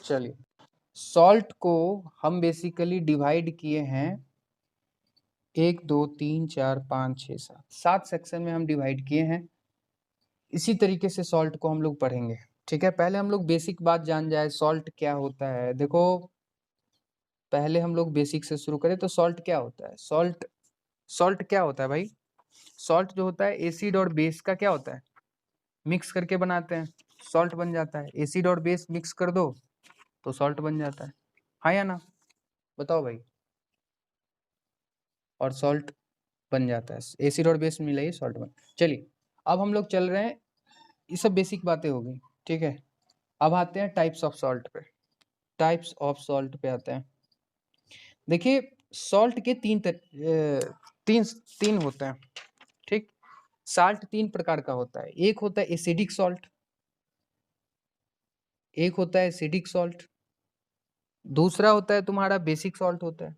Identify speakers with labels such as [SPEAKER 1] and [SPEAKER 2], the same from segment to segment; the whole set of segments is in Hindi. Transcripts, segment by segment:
[SPEAKER 1] चलिए, सॉल्ट को हम बेसिकली डिवाइड किए हैं 1 2 3 4 5 6 7 सेक्शन में हम डिवाइड किए हैं। इसी तरीके से सॉल्ट को हम लोग पढ़ेंगे। ठीक है, पहले हम लोग बेसिक बात जान जाए, सॉल्ट क्या होता है। देखो, पहले हम लोग बेसिक से शुरू करें तो सॉल्ट क्या होता है। सॉल्ट क्या होता है भाई? सॉल्ट जो होता है एसिड और बेस का क्या होता है, मिक्स करके बनाते हैं, सॉल्ट बन जाता है। एसिड और बेस मिक्स कर दो तो सॉल्ट बन जाता है, हाँ या ना? बताओ भाई। और सॉल्ट बन जाता है, एसिड और बेस मिलाइए सॉल्ट बन। चलिए, अब हम लोग चल रहे हैं, ये सब बेसिक बातें हो गई। ठीक है, अब आते हैं टाइप्स ऑफ सॉल्ट पे। टाइप्स ऑफ सॉल्ट पे आते हैं। देखिए, सॉल्ट के तीन होते हैं। ठीक, साल्ट 3 प्रकार का होता है। एक होता है एसिडिक सॉल्ट, एक होता है एसिडिक सॉल्ट, दूसरा होता है तुम्हारा बेसिक सॉल्ट होता है,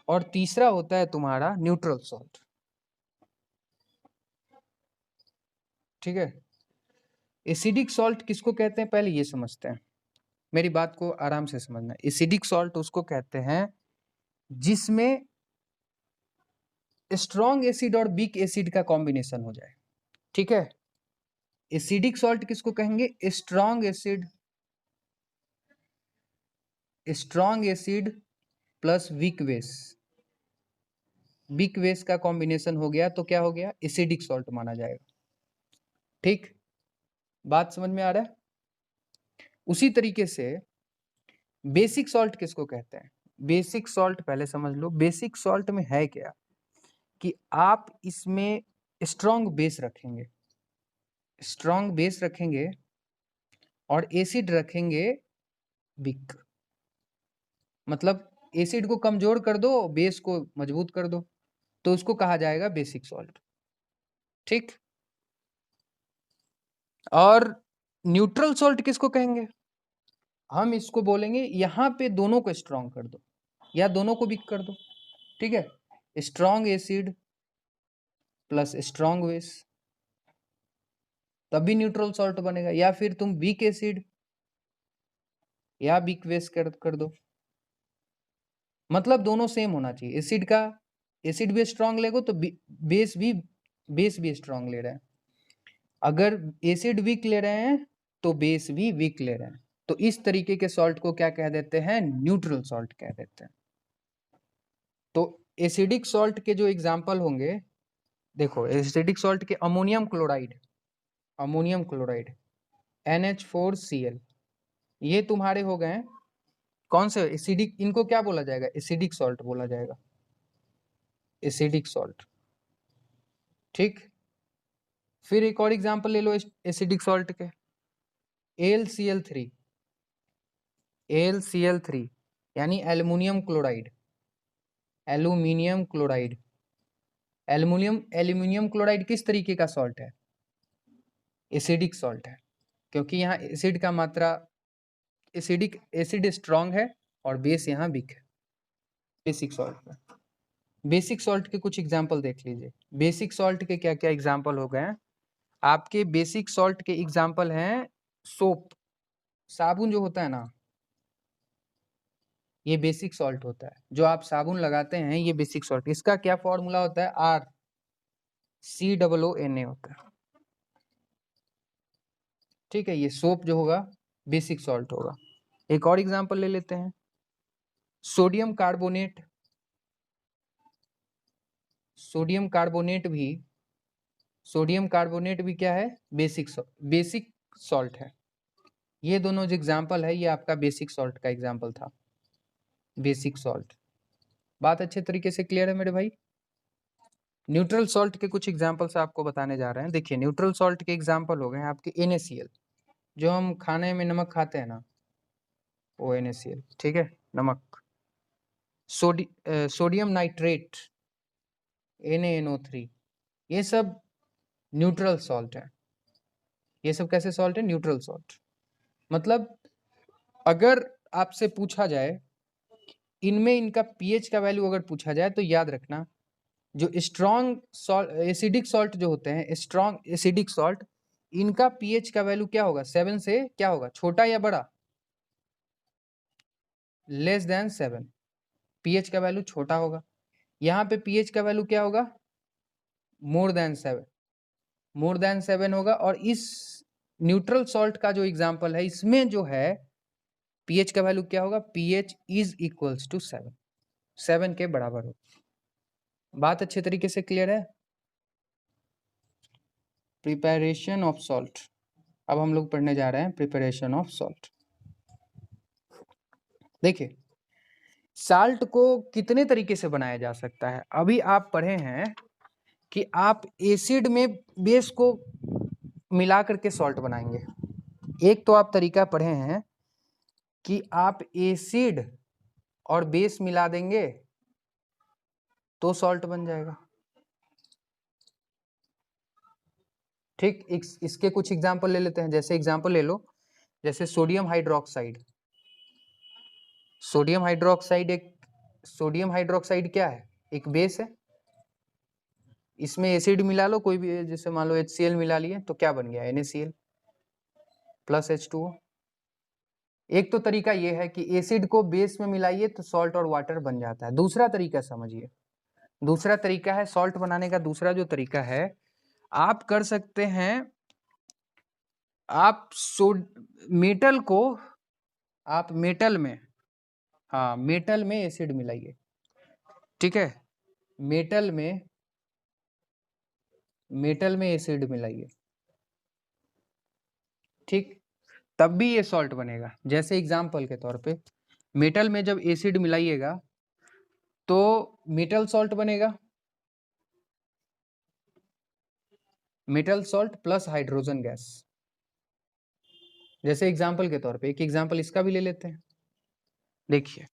[SPEAKER 1] और तीसरा होता है तुम्हारा न्यूट्रल सॉल्ट। ठीक है, एसिडिक सॉल्ट किसको कहते हैं पहले ये समझते हैं, मेरी बात को आराम से समझना। एसिडिक सॉल्ट उसको कहते हैं जिसमें स्ट्रॉन्ग एसिड और वीक एसिड का कॉम्बिनेशन हो जाए। ठीक है, एसिडिक सॉल्ट किसको कहेंगे? Strong acid plus weak base. Weak base का कॉम्बिनेशन हो गया तो क्या हो गया? एसिडिक सॉल्ट माना जाएगा। ठीक, बात समझ में आ रहा है? उसी तरीके से बेसिक सॉल्ट किसको कहते हैं? बेसिक सॉल्ट पहले समझ लो, बेसिक सॉल्ट में है क्या कि आप इसमें स्ट्रॉन्ग बेस रखेंगे, स्ट्रॉन्ग बेस रखेंगे और एसिड रखेंगे वीक। मतलब एसिड को कमजोर कर दो, बेस को मजबूत कर दो, तो उसको कहा जाएगा बेसिक सॉल्ट। ठीक, और न्यूट्रल सॉल्ट किसको कहेंगे? हम इसको बोलेंगे यहाँ पे दोनों को स्ट्रॉन्ग कर दो या दोनों को वीक कर दो। ठीक है, strong acid plus strong base, तब भी न्यूट्रल सॉल्ट बनेगा। या फिर तुम वीक एसिड या वीक बेस कर दो, मतलब दोनों सेम होना चाहिए। एसिड भी स्ट्रॉन्ग लेगो तो बेस भी स्ट्रॉन्ग ले रहे हैं। अगर एसिड वीक ले रहे हैं तो बेस भी वीक ले रहे हैं, तो इस तरीके के सॉल्ट को क्या कह देते हैं? न्यूट्रल सॉल्ट कह देते हैं। तो एसिडिक सॉल्ट के जो एग्जाम्पल होंगे, देखो एसिडिक सॉल्ट के अमोनियम क्लोराइड NH4Cl, ये तुम्हारे हो गए कौन से एसिडिक, इनको क्या बोला जाएगा? एसिडिक सॉल्ट बोला जाएगा, एसिडिक सॉल्ट। ठीक, फिर एक और एग्जांपल ले लो एसिडिक सॉल्ट के, AlCl3 यानी एल्युमिनियम क्लोराइड। एल्युमिनियम क्लोराइड किस तरीके का सॉल्ट है? एसिडिक सॉल्ट है, क्योंकि यहाँ एसिड का मात्रा, एसिड स्ट्रॉन्ग है और बेस यहाँ वीक है। बेसिक सॉल्ट में, बेसिक सॉल्ट के कुछ एग्जाम्पल देख लीजिए। बेसिक सॉल्ट के क्या क्या एग्जाम्पल हो गए हैं आपके? बेसिक सॉल्ट के एग्जाम्पल हैं सोप, साबुन जो होता है ना, ये बेसिक सॉल्ट होता है। जो आप साबुन लगाते हैं ये बेसिक सॉल्ट, इसका क्या फॉर्मूला होता है? RCOONA होता है। ठीक है, ये सोप जो होगा बेसिक सॉल्ट होगा। एक और एग्जाम्पल ले लेते हैं, सोडियम कार्बोनेट। सोडियम कार्बोनेट भी क्या है? बेसिक सॉल्ट है। ये दोनों जो एग्जाम्पल है ये आपका बेसिक सॉल्ट का एग्जाम्पल था, बेसिक सॉल्ट। बात अच्छे तरीके से क्लियर है मेरे भाई? न्यूट्रल सॉल्ट के कुछ एग्जाम्पल्स आपको बताने जा रहे हैं। देखिए, न्यूट्रल सॉल्ट के एग्जाम्पल हो गए आपके NaCl, जो हम खाने में नमक खाते हैं ना, वो NaCl। ठीक है, नमक। सोडियम नाइट्रेट NaNO3, ये सब न्यूट्रल सॉल्ट है। ये सब कैसे सॉल्ट है? Neutral salt. मतलब अगर आपसे पूछा जाए इनमें इनका पीएच का वैल्यू अगर पूछा जाए तो याद रखना, जो स्ट्रॉन्ग एसिडिक सॉल्ट जो होते हैं, स्ट्रॉन्ग एसिडिक सॉल्ट, इनका पीएच का वैल्यू क्या होगा, 7 से क्या होगा, छोटा या बड़ा, लेस देन 7, पीएच का वैल्यू छोटा होगा। यहाँ पे पीएच का वैल्यू क्या होगा, मोर देन 7, मोर देन 7 होगा। और इस न्यूट्रल सॉल्ट का जो एग्जांपल है, इसमें जो है पीएच का वैल्यू क्या होगा, पीएच इज इक्वल्स टू 7, 7 के बराबर हो। बात अच्छे तरीके से क्लियर है। प्रिपरेशन ऑफ सॉल्ट, अब हम लोग पढ़ने जा रहे हैं प्रिपरेशन ऑफ सॉल्ट। देखिए साल्ट को कितने तरीके से बनाया जा सकता है। अभी आप पढ़े हैं कि आप एसिड में बेस को मिला करके सॉल्ट बनाएंगे। एक तो आप तरीका पढ़े हैं कि आप एसिड और बेस मिला देंगे तो सॉल्ट बन जाएगा। ठीक, इसके कुछ एग्जाम्पल ले लेते हैं। जैसे एग्जाम्पल ले लो, जैसे सोडियम हाइड्रोक्साइड। सोडियम हाइड्रोक्साइड क्या है, एक बेस है। इसमें एसिड मिला लो कोई भी, जैसे मान लो HCl मिला लिए तो क्या बन गया, NaCl प्लस H2O। एक तो तरीका ये है कि एसिड को बेस में मिलाइए तो सॉल्ट और वाटर बन जाता है। दूसरा तरीका समझिए, दूसरा तरीका है सॉल्ट बनाने का। दूसरा जो तरीका है, आप कर सकते हैं, आप मेटल को, आप मेटल में, हाँ मेटल में एसिड मिलाइए। ठीक है, मेटल में एसिड मिलाइए, ठीक, तब भी ये सॉल्ट बनेगा। जैसे एग्जाम्पल के तौर पे मेटल में जब एसिड मिलाइएगा तो मेटल सॉल्ट बनेगा, metal salt plus hydrogen gas. जैसे एग्जाम्पल के तौर पे एक एग्जाम्पल इसका भी ले लेते हैं। देखिए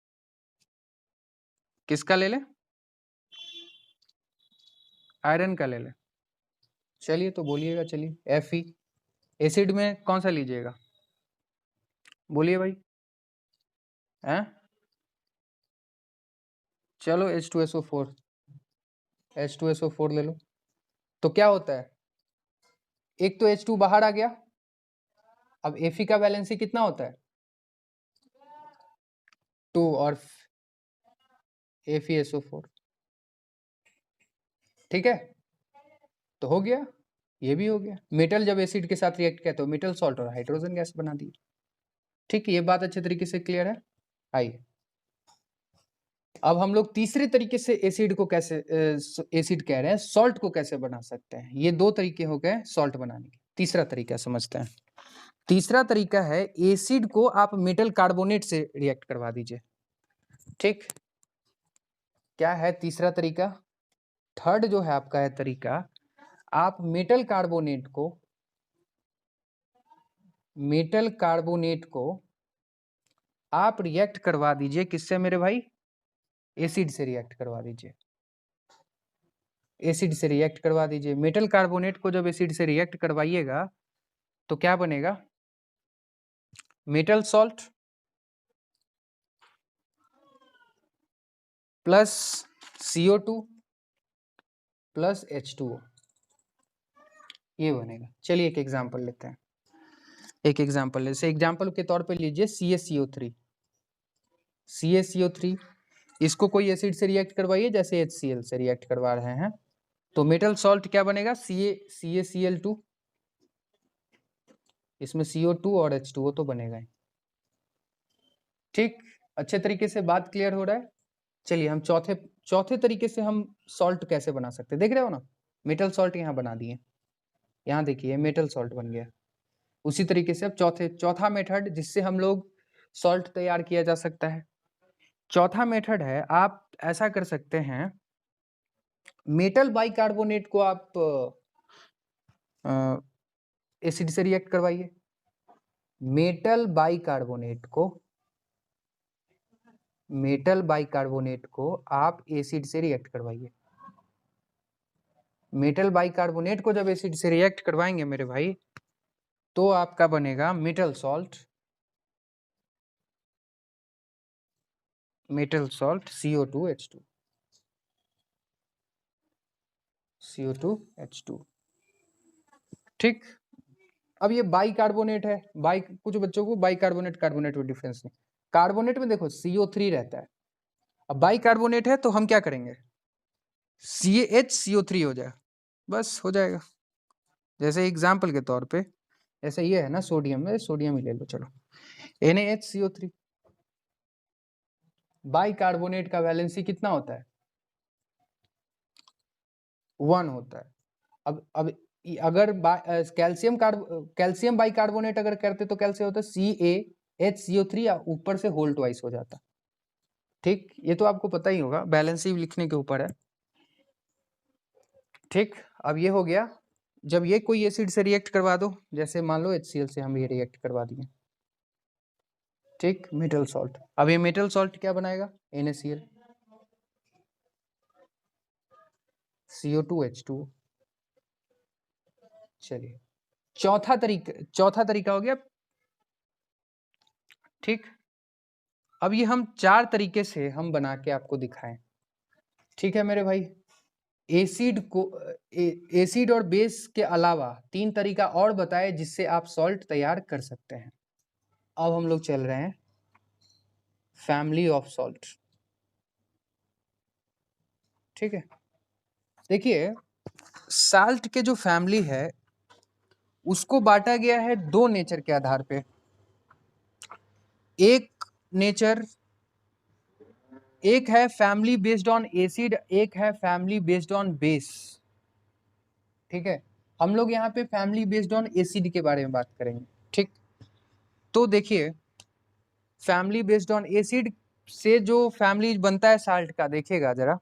[SPEAKER 1] किसका ले ले, आयरन का ले ले। चलिए तो बोलिएगा, चलिए Fe। एसिड में कौन सा लीजिएगा, बोलिए भाई, हैं? चलो H2SO4, H2SO4 ले लो। तो क्या होता है, एक तो H2 बाहर आ गया। अब Fe का वैलेंसी कितना होता है, 2, और FeSO4। ठीक है, तो हो गया, ये भी हो गया। मेटल जब एसिड के साथ रिएक्ट किया तो मेटल सॉल्ट और हाइड्रोजन गैस बना दी। ठीक है, ये बात अच्छे तरीके से क्लियर है। आइए अब हम लोग तीसरे तरीके से एसिड को कैसे, एसिड कह रहे हैं, सॉल्ट को कैसे बना सकते हैं। ये दो तरीके हो गए सॉल्ट बनाने के, तीसरा तरीका समझते हैं। तीसरा तरीका है एसिड को आप मेटल कार्बोनेट से रिएक्ट करवा दीजिए। ठीक, क्या है तीसरा तरीका, थर्ड जो है आपका है तरीका, आप मेटल कार्बोनेट को आप रिएक्ट करवा दीजिए, किससे मेरे भाई, एसिड से रिएक्ट करवा दीजिए। एसिड से रिएक्ट करवा दीजिए। मेटल कार्बोनेट को जब एसिड से रिएक्ट करवाइएगा तो क्या बनेगा, metal salt plus CO2 plus H2O, ये बनेगा। चलिए एक एग्जांपल लेते हैं, एक एग्जांपल जैसे एग्जांपल के तौर पे लीजिए CaCO3। CaCO3 इसको कोई एसिड से रिएक्ट करवाइए, जैसे HCl से रिएक्ट करवा रहे हैं, तो मेटल सॉल्ट क्या बनेगा, CaCl2। इसमें CO2 और H2O तो बनेगा ही। ठीक, अच्छे तरीके से बात क्लियर हो रहा है। चलिए हम चौथे तरीके से हम सॉल्ट कैसे बना सकते हैं, देख रहे हो ना, मेटल सॉल्ट यहाँ बना दिए, यहाँ देखिए मेटल सॉल्ट बन गया। उसी तरीके से अब चौथा मेथड जिससे हम लोग सॉल्ट तैयार किया जा सकता है, चौथा मेथड है, आप ऐसा कर सकते हैं, मेटल बाइकार्बोनेट को आप एसिड से रिएक्ट करवाइए। मेटल बाइकार्बोनेट को आप एसिड से रिएक्ट करवाइए। मेटल बाइकार्बोनेट को जब एसिड से रिएक्ट करवाएंगे मेरे भाई, तो आपका बनेगा मेटल सॉल्ट CO2H2। ठीक, अब ये बाई कार्बोनेट है, बाई, कुछ बच्चों को बाई कार्बोनेट कार्बोनेट में डिफरेंस नहीं। कार्बोनेट में देखो CO3 रहता है, अब बाई कार्बोनेट है तो हम क्या करेंगे, CaHCO3 हो जाए, बस हो जाएगा। जैसे एग्जाम्पल के तौर पे जैसे ये है ना सोडियम में, सोडियम ही ले लो चलो, NaHCO3। बाई कार्बोनेट का वैलेंसी कितना होता है, 1 होता है। अब अगर कैल्शियम बाई कार्बोनेट अगर करते तो कैसे होता है, CaHCO3 ऊपर से होल ट्वाइस हो जाता। ठीक, ये तो आपको पता ही होगा, बैलेंस ही लिखने के ऊपर है। ठीक, अब ये हो गया, जब ये कोई एसिड से रिएक्ट करवा दो, जैसे मान लो HCl से हम ये रिएक्ट करवा दिए, ठीक, मेटल सॉल्ट। अब ये मेटल सॉल्ट क्या बनाएगा, NaCl, CO2H2। चलिए चौथा तरीका हो गया। ठीक, अब ये हम 4 तरीके से हम बना के आपको दिखाएं। ठीक है मेरे भाई, एसिड और बेस के अलावा 3 तरीका और बताए जिससे आप सॉल्ट तैयार कर सकते हैं। अब हम लोग चल रहे हैं फैमिली ऑफ सॉल्ट। ठीक है, देखिए साल्ट के जो फैमिली है उसको बांटा गया है 2 नेचर के आधार पे। एक है फैमिली बेस्ड ऑन एसिड, एक है फैमिली बेस्ड ऑन बेस। ठीक है, हम लोग यहाँ पे फैमिली बेस्ड ऑन एसिड के बारे में बात करेंगे। ठीक, तो देखिए फैमिली बेस्ड ऑन एसिड से जो फैमिली बनता है साल्ट का, देखिएगा जरा,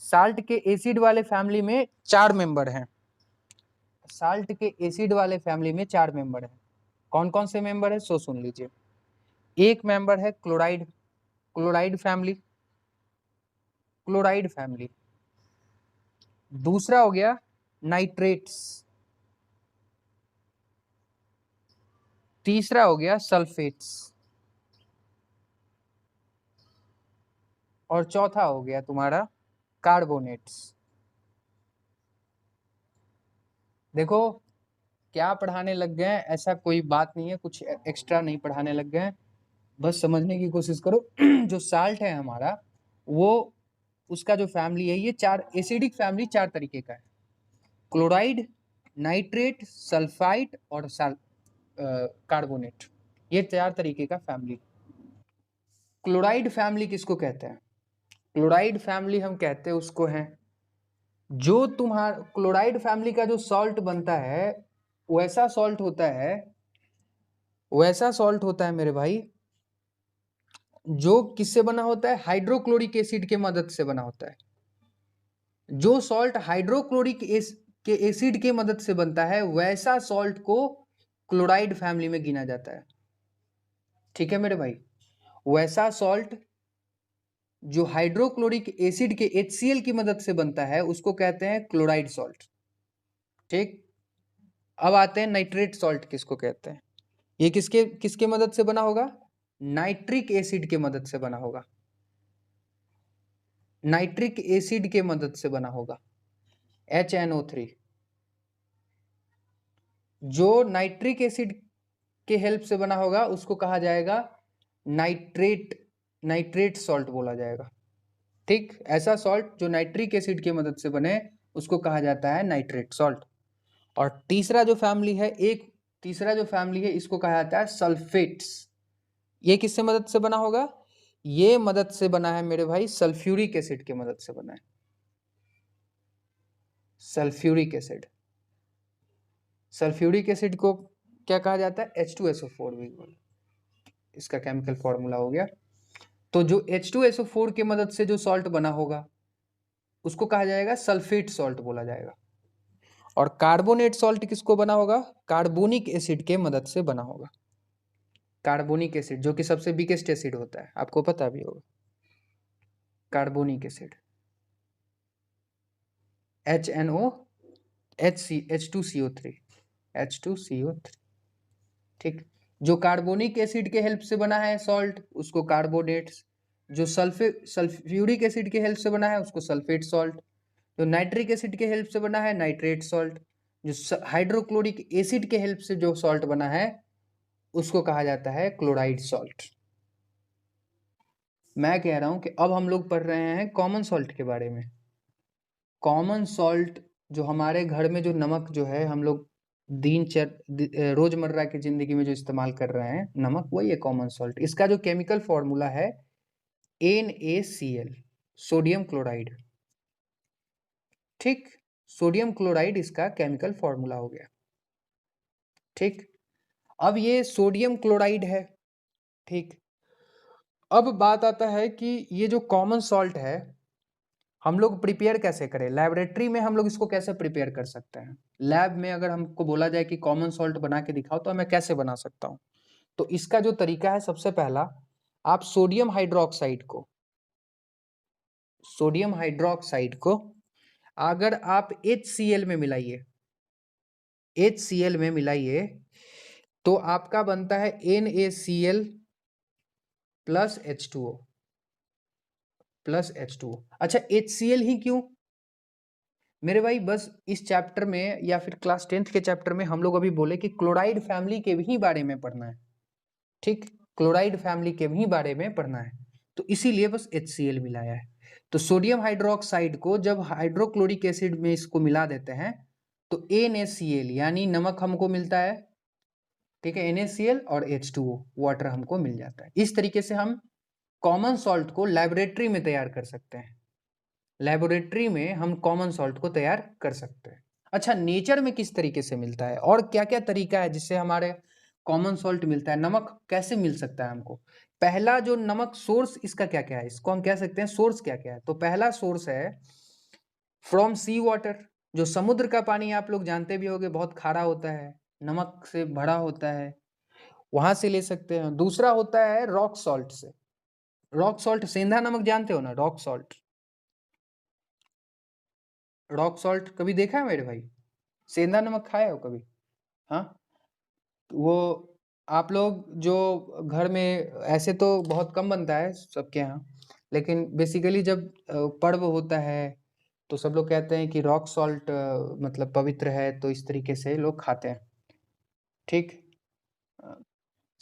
[SPEAKER 1] साल्ट के एसिड वाले फैमिली में 4 मेंबर हैं। साल्ट के एसिड वाले फैमिली में 4 मेंबर हैं। कौन कौन से मेंबर है सो सुन लीजिए। एक मेंबर है क्लोराइड फैमिली। दूसरा हो गया नाइट्रेट्स। तीसरा हो गया सल्फेट्स। और चौथा हो गया तुम्हारा कार्बोनेट्स। देखो क्या पढ़ाने लग गए हैं, ऐसा कोई बात नहीं है, कुछ एक्स्ट्रा नहीं पढ़ाने लग गए हैं, बस समझने की कोशिश करो। जो साल्ट है हमारा, वो उसका जो फैमिली है, ये 4 एसिडिक फैमिली 4 तरीके का है, क्लोराइड, नाइट्रेट, सल्फाइट और कार्बोनेट, ये 4 तरीके का फैमिली। क्लोराइड फैमिली किसको कहते हैं, क्लोराइड फैमिली हम कहते हैं उसको है जो तुम्हारा क्लोराइड फैमिली का जो सॉल्ट बनता है वैसा सॉल्ट होता है मेरे भाई, जो किससे बना होता है, हाइड्रोक्लोरिक एसिड के मदद से बना होता है। जो सॉल्ट हाइड्रोक्लोरिक के एसिड के मदद से बनता है वैसा सॉल्ट को क्लोराइड फैमिली में गिना जाता है। ठीक है मेरे भाई, वैसा सॉल्ट जो हाइड्रोक्लोरिक एसिड के HCl की मदद से बनता है उसको कहते हैं क्लोराइड सॉल्ट। ठीक, अब आते हैं नाइट्रेट सॉल्ट किसको कहते हैं। ये किसके किसके मदद से बना होगा, नाइट्रिक एसिड के मदद से बना होगा, नाइट्रिक एसिड के मदद से बना होगा, HNO3। जो नाइट्रिक एसिड के हेल्प से बना होगा उसको कहा जाएगा नाइट्रेट सॉल्ट बोला जाएगा। ठीक, ऐसा सॉल्ट जो नाइट्रिक एसिड की मदद से बने उसको कहा जाता है नाइट्रेट सॉल्ट। और तीसरा जो फैमिली है इसको कहा जाता है सल्फेट्स। ये किससे मदद से बना होगा, ये मदद से बना है मेरे भाई सल्फ्यूरिक एसिड की मदद से बना है, सल्फ्यूरिक एसिड को क्या कहा जाता है, H2SO4 भी, इसका केमिकल फॉर्मूला हो गया। तो जो H2SO4 की मदद से जो सॉल्ट बना होगा उसको कहा जाएगा सल्फेट सॉल्ट बोला जाएगा। और कार्बोनेट सॉल्ट किसको बना होगा, कार्बोनिक एसिड के मदद से बना होगा। कार्बोनिक एसिड जो कि सबसे बिगेस्ट एसिड होता है, आपको पता भी होगा, कार्बोनिक एसिड H2CO3। ठीक, जो कार्बोनिक एसिड के हेल्प से बना है सॉल्ट उसको कार्बोनेट्स, जो सल्फ्यूरिक एसिड के हेल्प से बना है उसको सल्फेट सॉल्ट, जो नाइट्रिक एसिड के हेल्प से बना है नाइट्रेट सॉल्ट, जो हाइड्रोक्लोरिक एसिड के हेल्प से जो सॉल्ट बना है उसको कहा जाता है क्लोराइड सॉल्ट। मैं कह रहा हूं कि अब हम लोग पढ़ रहे हैं कॉमन सॉल्ट के बारे में। कॉमन सॉल्ट जो हमारे घर में जो नमक जो है हम लोग रोजमर्रा की जिंदगी में जो इस्तेमाल कर रहे हैं नमक, वही है कॉमन सॉल्ट। इसका जो केमिकल फॉर्मूला है NaCl, सोडियम क्लोराइड। ठीक, सोडियम क्लोराइड इसका केमिकल फॉर्मूला हो गया। ठीक, अब ये सोडियम क्लोराइड है। ठीक, अब बात आता है कि ये जो कॉमन सॉल्ट है हम लोग प्रिपेयर कैसे करें, लैबोरेटरी में हम लोग इसको कैसे प्रिपेयर कर सकते हैं। लैब में अगर हमको बोला जाए कि कॉमन सॉल्ट बना के दिखाओ तो मैं कैसे बना सकता हूँ। तो इसका जो तरीका है, सबसे पहला आप सोडियम हाइड्रोक्साइड को अगर आप HCl में मिलाइए, HCl में मिलाइए तो आपका बनता है NaCl plus H2O plus H2O। अच्छा, HCl ही क्यों मेरे भाई? बस इस चैप्टर में या फिर क्लास 10th के चैप्टर में हम लोग अभी बोले कि क्लोराइड फैमिली के भी बारे में पढ़ना है। ठीक, क्लोराइड फैमिली के भी बारे में पढ़ना है, तो इसीलिए बस HCl मिलाया है। तो सोडियम हाइड्रोक्साइड को जब हाइड्रोक्लोरिक एसिड में इसको मिला देते हैं तो NaCl यानी नमक हमको मिलता है। ठीक है, NaCl और H2O वाटर हमको मिल जाता है। इस तरीके से हम कॉमन सॉल्ट को लेबोरेटरी में तैयार कर सकते हैं। लेबोरेटरी में हम कॉमन सॉल्ट को तैयार कर सकते हैं। अच्छा, नेचर में किस तरीके से मिलता है और क्या क्या तरीका है जिससे हमारे कॉमन सॉल्ट मिलता है, नमक कैसे मिल सकता है हमको। पहला जो नमक सोर्स इसका क्या क्या है, इसको हम कह सकते हैं सोर्स क्या क्या है। तो पहला सोर्स है फ्रॉम सी वाटर, जो समुद्र का पानी आप लोग जानते भी होंगे बहुत खारा होता है, नमक से भरा होता है, वहां से ले सकते हैं। दूसरा होता है रॉक सॉल्ट से। रॉक सॉल्ट, सेंधा नमक जानते हो ना, रॉक सॉल्ट। रॉक सॉल्ट कभी देखा है मेरे भाई? सेंधा नमक खाए हो कभी? हाँ, वो आप लोग जो घर में, ऐसे तो बहुत कम बनता है सबके यहाँ, लेकिन बेसिकली जब पर्व होता है तो सब लोग कहते हैं कि रॉक सॉल्ट मतलब पवित्र है, तो इस तरीके से लोग खाते हैं। ठीक,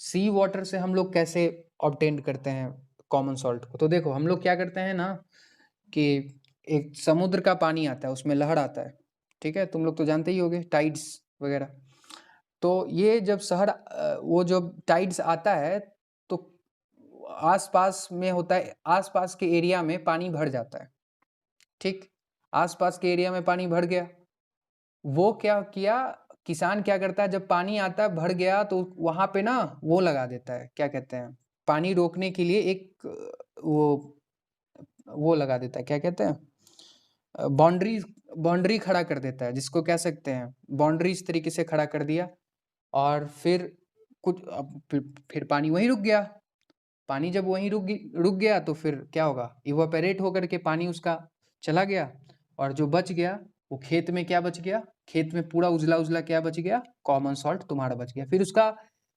[SPEAKER 1] सी वाटर से हम लोग कैसे ऑब्टेन करते हैं कॉमन सॉल्ट को, तो देखो हम लोग क्या करते हैं ना कि एक समुद्र का पानी आता है, उसमें लहर आता है। ठीक है, तुम लोग तो जानते ही होगे टाइड्स वगैरह। तो ये जब वो जब टाइड्स आता है तो आसपास में होता है, आसपास के एरिया में पानी भर जाता है। ठीक, आसपास के एरिया में पानी भर गया, वो क्या किया, किसान क्या करता है जब पानी आता है भर गया तो वहां पे ना वो लगा देता है, क्या कहते हैं, पानी रोकने के लिए एक वो लगा देता है, क्या कहते हैं, बाउंड्री, बाउंड्री खड़ा कर देता है, जिसको कह सकते हैं बाउंड्री, इस तरीके से खड़ा कर दिया। और फिर फिर पानी वहीं रुक गया। पानी जब वहीं रुक गया तो फिर क्या होगा, इवापोरेट होकर के पानी उसका चला गया, और जो बच गया वो खेत में क्या बच गया, खेत में पूरा उजला उजला क्या बच गया, कॉमन सॉल्ट तुम्हारा बच गया। फिर उसका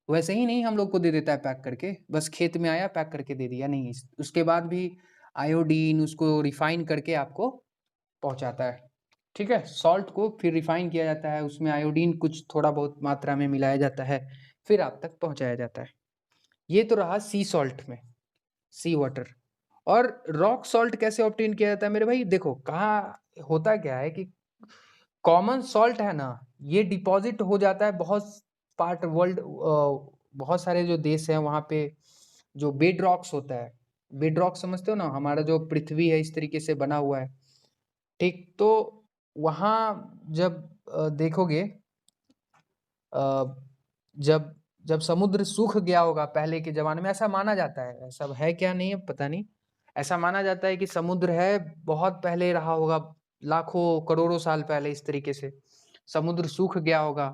[SPEAKER 1] वैसे ही नहीं हम लोग को दे देता है पैक करके, बस खेत में आया पैक करके दे दिया, नहीं, उसके बाद भी आयोडीन उसको रिफाइन करके आपको पहुंचाता है। ठीक है, सॉल्ट को फिर रिफाइन किया जाता है, उसमें आयोडीन कुछ थोड़ा बहुत मात्रा में मिलाया जाता है, फिर आप तक पहुंचाया जाता है। ये तो रहा सी सॉल्ट में, सी वाटर। और रॉक सॉल्ट कैसे ऑब्टेन किया जाता है मेरे भाई? देखो कहाँ होता क्या है कि कॉमन सॉल्ट है ना, ये डिपॉजिट हो जाता है बहुत पार्ट वर्ल्ड, बहुत सारे जो देश हैं वहाँ पे जो बेड रॉक्स होता है, बेड रॉक समझते हो ना, हमारा जो पृथ्वी है इस तरीके से बना हुआ है। ठीक, तो वहाँ जब देखोगे, जब जब समुद्र सूख गया होगा पहले के जमाने में, ऐसा माना जाता है, ऐसा है क्या नहीं है पता नहीं, ऐसा माना जाता है कि समुद्र है बहुत पहले रहा होगा, लाखों करोड़ों साल पहले इस तरीके से समुद्र सूख गया होगा,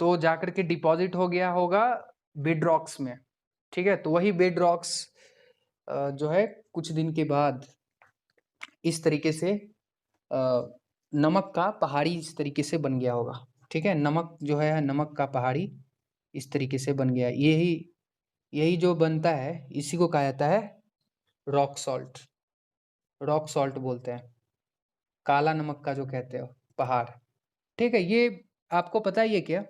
[SPEAKER 1] तो जाकर के डिपॉजिट हो गया होगा बेड रॉक्स में। ठीक है, तो वही बेड रॉक्स जो है कुछ दिन के बाद इस तरीके से नमक का पहाड़ी इस तरीके से बन गया होगा। ठीक है, नमक जो है, नमक का पहाड़ी इस तरीके से बन गया। यही यही जो बनता है इसी को कहा जाता है रॉक सॉल्ट। रॉक सॉल्ट बोलते हैं, काला नमक का जो कहते हो पहाड़। ठीक है, ये आपको पता ही है क्या,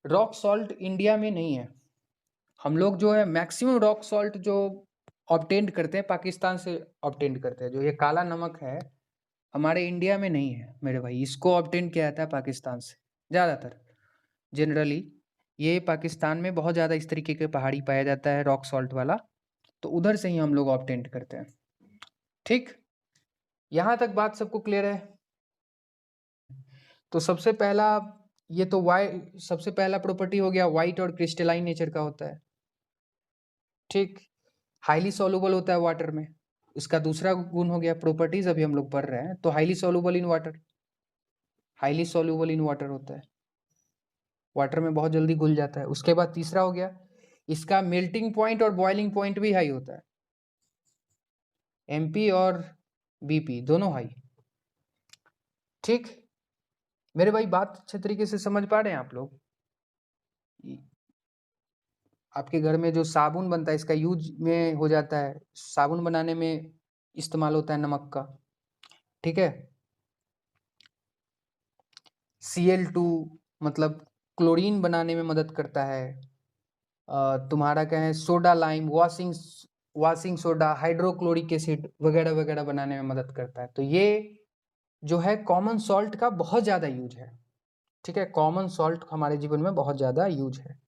[SPEAKER 1] रॉक सॉल्ट इंडिया में नहीं है। हम लोग जो है मैक्सिमम रॉक सॉल्ट जो ऑब्टेंड करते हैं पाकिस्तान से ऑब्टेंड करते हैं। जो ये काला नमक है हमारे इंडिया में नहीं है मेरे भाई, इसको ऑब्टेंड किया जाता है पाकिस्तान से ज़्यादातर। जनरली ये पाकिस्तान में बहुत ज़्यादा इस तरीके के पहाड़ी पाया जाता है रॉक सॉल्ट वाला, तो उधर से ही हम लोग ऑब्टेंड करते हैं। ठीक, यहाँ तक बात सबको क्लियर है? तो सबसे पहला ये तो सबसे पहला प्रॉपर्टी हो गया वाइट और क्रिस्टलाइन नेचर का होता है। ठीक, हाईली सॉल्युबल होता है वाटर में। इसका दूसरा गुण हो गया प्रॉपर्टीज, अभी हम लोग पढ़ रहे हैं, तो highly soluble in water, highly soluble in water होता है, वाटर में बहुत जल्दी घुल जाता है। उसके बाद तीसरा हो गया इसका मेल्टिंग पॉइंट और बॉइलिंग पॉइंट भी हाई होता है, एमपी और बीपी दोनों हाई। ठीक मेरे भाई, बात अच्छे तरीके से समझ पा रहे हैं आप लोग? आपके घर में जो साबुन बनता है इसका यूज में हो जाता है, साबुन बनाने में इस्तेमाल होता है नमक का। ठीक है, Cl2 मतलब क्लोरीन बनाने में मदद करता है। तुम्हारा क्या है, soda lime, washing soda, hydrochloric acid वगैरह वगैरह बनाने में मदद करता है। तो ये जो है कॉमन सॉल्ट का बहुत ज़्यादा यूज है। ठीक है, कॉमन सॉल्ट हमारे जीवन में बहुत ज़्यादा यूज है।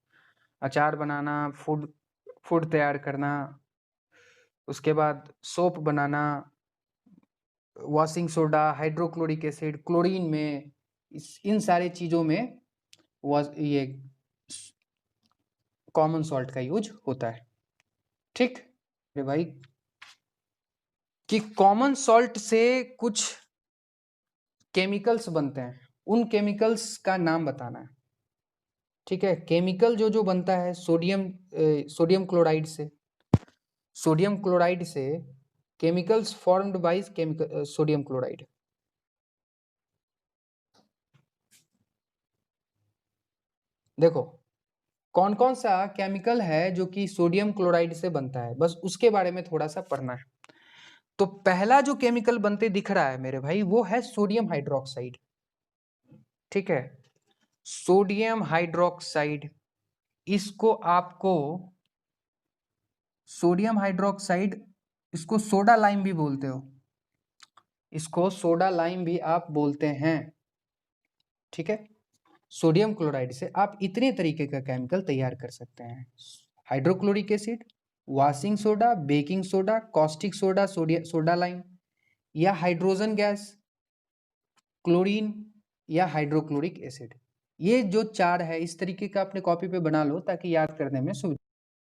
[SPEAKER 1] अचार बनाना, फूड तैयार करना, उसके बाद सोप बनाना, washing soda, hydrochloric acid, chlorine में, इन सारे चीज़ों में ये कॉमन सॉल्ट का यूज होता है। ठीक मेरे भाई, कि कॉमन सॉल्ट से कुछ केमिकल्स बनते हैं, उन केमिकल्स का नाम बताना है। ठीक है, केमिकल जो जो बनता है सोडियम क्लोराइड से, सोडियम क्लोराइड से chemicals formed by sodium chloride. देखो कौन कौन सा केमिकल है जो कि सोडियम क्लोराइड से बनता है, बस उसके बारे में थोड़ा सा पढ़ना है। तो पहला जो केमिकल बनते दिख रहा है मेरे भाई वो है सोडियम हाइड्रोक्साइड। ठीक है, सोडियम हाइड्रोक्साइड, इसको आपको सोडियम हाइड्रोक्साइड, इसको सोडा लाइम भी बोलते हो, इसको सोडा लाइम भी आप बोलते हैं। ठीक है, सोडियम क्लोराइड से आप इतने तरीके का केमिकल तैयार कर सकते हैं, hydrochloric acid, washing soda, baking soda, caustic soda, soda lime, या हाइड्रोजन गैस, क्लोरीन, या हाइड्रोक्लोरिक एसिड। ये जो चार है इस तरीके का अपने कॉपी पे बना लो ताकि याद करने में सुविधा